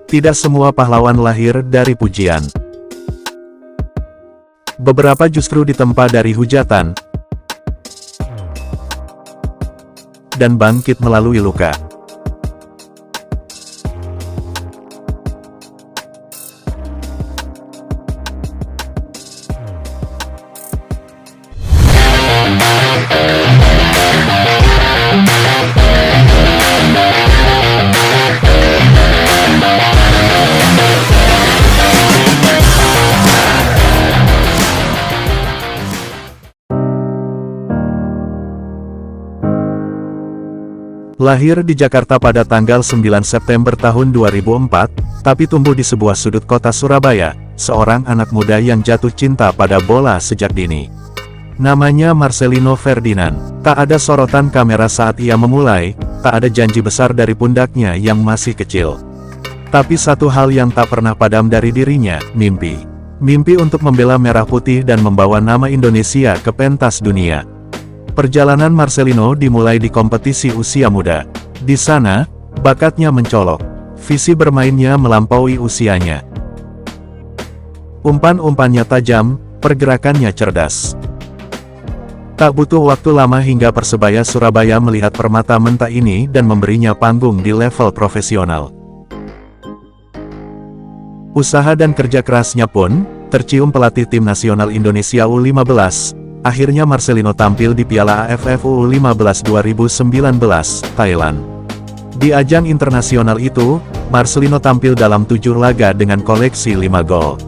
Tidak semua pahlawan lahir dari pujian. Beberapa justru ditempa dari hujatan dan bangkit melalui luka. Lahir di Jakarta pada tanggal 9 September tahun 2004, tapi tumbuh di sebuah sudut kota Surabaya, seorang anak muda yang jatuh cinta pada bola sejak dini. Namanya Marcelino Ferdinand. Tak ada sorotan kamera saat ia memulai, tak ada janji besar dari pundaknya yang masih kecil. Tapi satu hal yang tak pernah padam dari dirinya, mimpi. Mimpi untuk membela merah putih dan membawa nama Indonesia ke pentas dunia. Perjalanan Marcelino dimulai di kompetisi usia muda. Di sana, bakatnya mencolok. Visi bermainnya melampaui usianya. Umpan-umpannya tajam, pergerakannya cerdas. Tak butuh waktu lama hingga Persebaya Surabaya melihat permata mentah ini dan memberinya panggung di level profesional. Usaha dan kerja kerasnya pun tercium pelatih tim nasional Indonesia U15. Akhirnya Marcelino tampil di Piala AFF U15 2019, Thailand. Di ajang internasional itu, Marcelino tampil dalam 7 laga dengan koleksi 5 gol.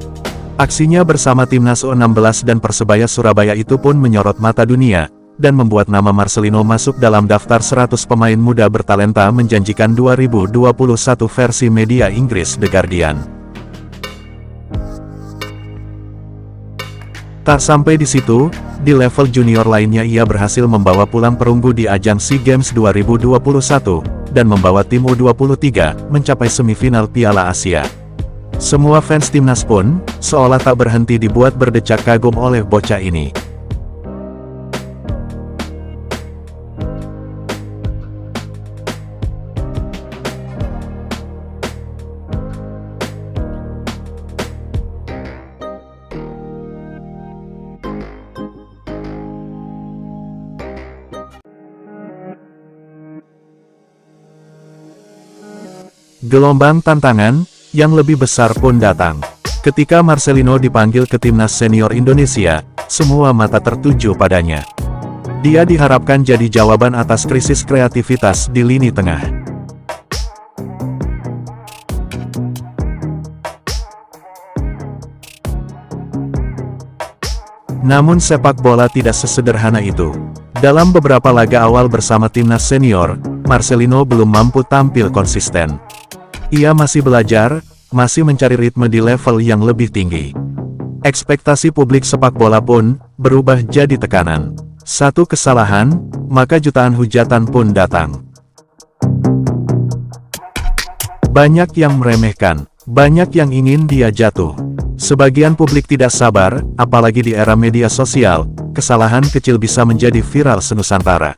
Aksinya bersama timnas U16 dan Persebaya Surabaya itu pun menyorot mata dunia, dan membuat nama Marcelino masuk dalam daftar 100 pemain muda bertalenta menjanjikan 2021 versi media Inggris The Guardian. Tak sampai di situ, di level junior lainnya ia berhasil membawa pulang perunggu di ajang SEA Games 2021, dan membawa tim U23 mencapai semifinal Piala Asia. Semua fans timnas pun, seolah tak berhenti dibuat berdecak kagum oleh bocah ini. Gelombang tantangan yang lebih besar pun datang. Ketika Marcelino dipanggil ke timnas senior Indonesia, semua mata tertuju padanya. Dia diharapkan jadi jawaban atas krisis kreativitas di lini tengah. Namun sepak bola tidak sesederhana itu. Dalam beberapa laga awal bersama timnas senior, Marcelino belum mampu tampil konsisten. Ia masih belajar, masih mencari ritme di level yang lebih tinggi. Ekspektasi publik sepak bola pun berubah jadi tekanan. Satu kesalahan, maka jutaan hujatan pun datang. Banyak yang meremehkan, banyak yang ingin dia jatuh. Sebagian publik tidak sabar, apalagi di era media sosial, kesalahan kecil bisa menjadi viral senusantara.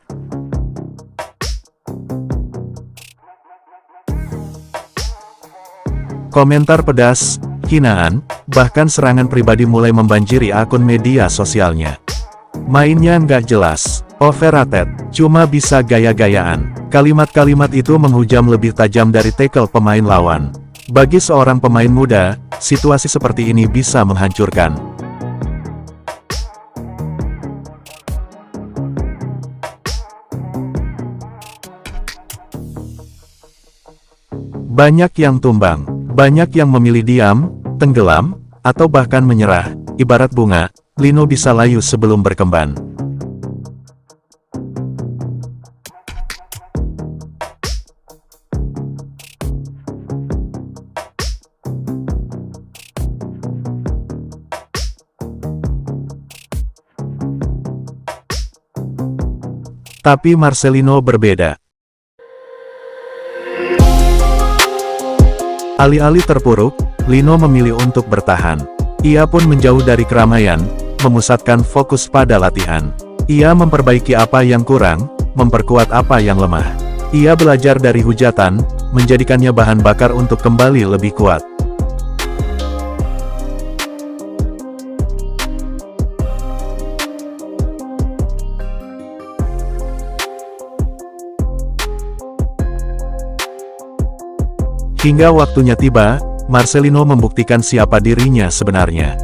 Komentar pedas, hinaan, bahkan serangan pribadi mulai membanjiri akun media sosialnya. Mainnya nggak jelas, overrated, cuma bisa gaya-gayaan. Kalimat-kalimat itu menghujam lebih tajam dari tackle pemain lawan. Bagi seorang pemain muda, situasi seperti ini bisa menghancurkan. Banyak yang tumbang. Banyak yang memilih diam, tenggelam, atau bahkan menyerah. Ibarat bunga, lino bisa layu sebelum berkembang. Tapi Marcelino berbeda. Alih-alih terpuruk, Lino memilih untuk bertahan. Ia pun menjauh dari keramaian, memusatkan fokus pada latihan. Ia memperbaiki apa yang kurang, memperkuat apa yang lemah. Ia belajar dari hujatan, menjadikannya bahan bakar untuk kembali lebih kuat. Hingga waktunya tiba, Marcelino membuktikan siapa dirinya sebenarnya.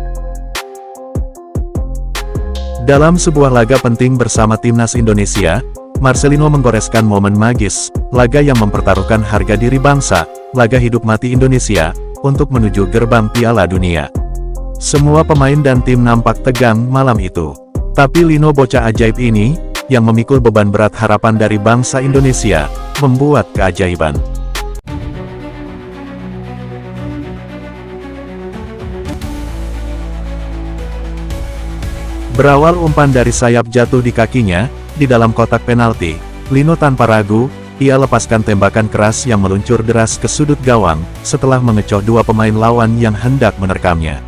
Dalam sebuah laga penting bersama timnas Indonesia, Marcelino menggoreskan momen magis, laga yang mempertaruhkan harga diri bangsa, laga hidup mati Indonesia, untuk menuju gerbang Piala Dunia. Semua pemain dan tim nampak tegang malam itu. Tapi Lino bocah ajaib ini, yang memikul beban berat harapan dari bangsa Indonesia, membuat keajaiban. Berawal umpan dari sayap jatuh di kakinya, di dalam kotak penalti, Lino tanpa ragu, ia lepaskan tembakan keras yang meluncur deras ke sudut gawang, setelah mengecoh dua pemain lawan yang hendak menerkamnya.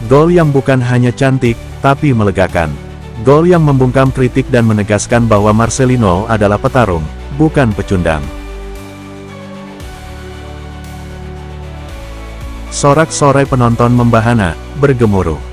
Gol yang bukan hanya cantik, tapi melegakan. Gol yang membungkam kritik dan menegaskan bahwa Marcelino adalah petarung, bukan pecundang. Sorak-sorai penonton membahana, bergemuruh.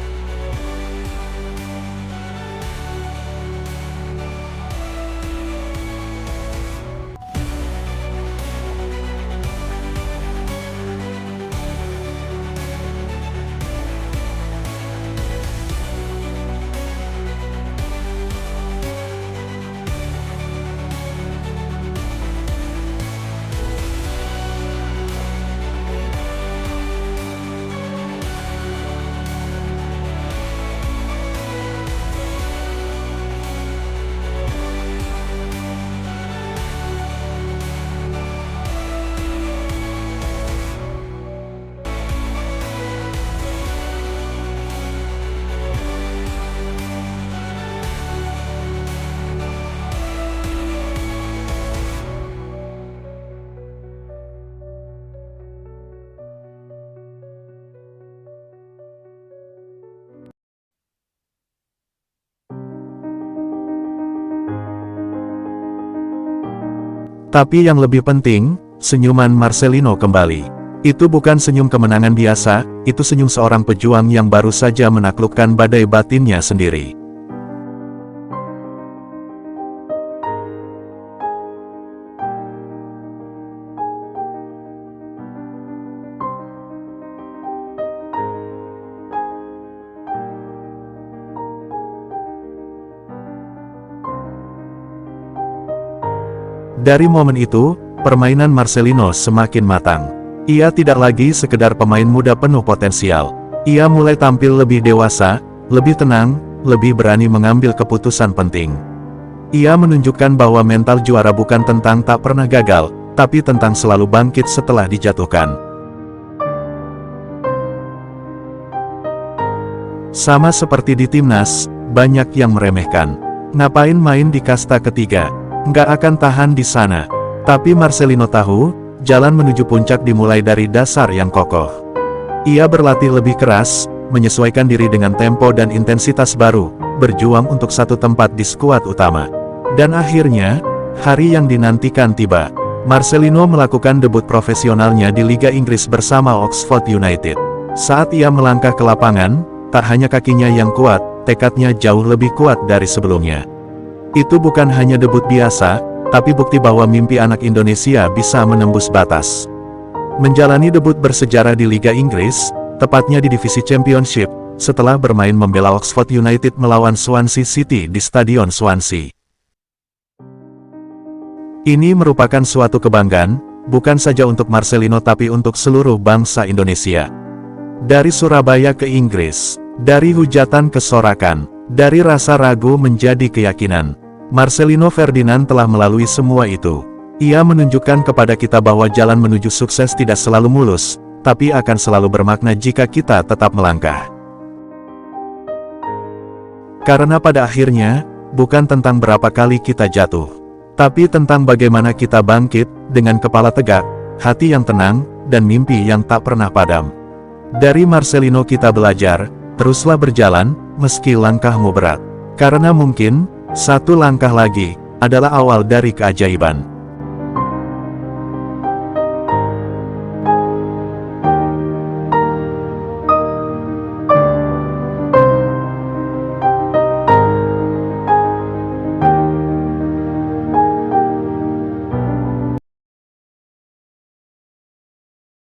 Tapi yang lebih penting, senyuman Marcelino kembali. Itu bukan senyum kemenangan biasa, itu senyum seorang pejuang yang baru saja menaklukkan badai batinnya sendiri. Dari momen itu, permainan Marcelino semakin matang. Ia tidak lagi sekedar pemain muda penuh potensial. Ia mulai tampil lebih dewasa, lebih tenang, lebih berani mengambil keputusan penting. Ia menunjukkan bahwa mental juara bukan tentang tak pernah gagal, tapi tentang selalu bangkit setelah dijatuhkan. Sama seperti di timnas, banyak yang meremehkan. Ngapain main di kasta ketiga? Nggak akan tahan di sana. Tapi Marcelino tahu, jalan menuju puncak dimulai dari dasar yang kokoh. Ia berlatih lebih keras, menyesuaikan diri dengan tempo dan intensitas baru, berjuang untuk satu tempat di skuad utama. Dan akhirnya, hari yang dinantikan tiba. Marcelino melakukan debut profesionalnya di Liga Inggris bersama Oxford United. Saat ia melangkah ke lapangan, tak hanya kakinya yang kuat, tekadnya jauh lebih kuat dari sebelumnya. Itu bukan hanya debut biasa, tapi bukti bahwa mimpi anak Indonesia bisa menembus batas. Menjalani debut bersejarah di Liga Inggris, tepatnya di divisi Championship, setelah bermain membela Oxford United melawan Swansea City di Stadion Swansea. Ini merupakan suatu kebanggaan, bukan saja untuk Marcelino tapi untuk seluruh bangsa Indonesia. Dari Surabaya ke Inggris, dari hujatan ke sorakan, dari rasa ragu menjadi keyakinan. Marcelino Ferdinand telah melalui semua itu. Ia menunjukkan kepada kita bahwa jalan menuju sukses tidak selalu mulus, tapi akan selalu bermakna jika kita tetap melangkah. Karena pada akhirnya, bukan tentang berapa kali kita jatuh, tapi tentang bagaimana kita bangkit, dengan kepala tegak, hati yang tenang, dan mimpi yang tak pernah padam. Dari Marcelino kita belajar, teruslah berjalan, meski langkahmu berat. Karena mungkin, satu langkah lagi, adalah awal dari keajaiban.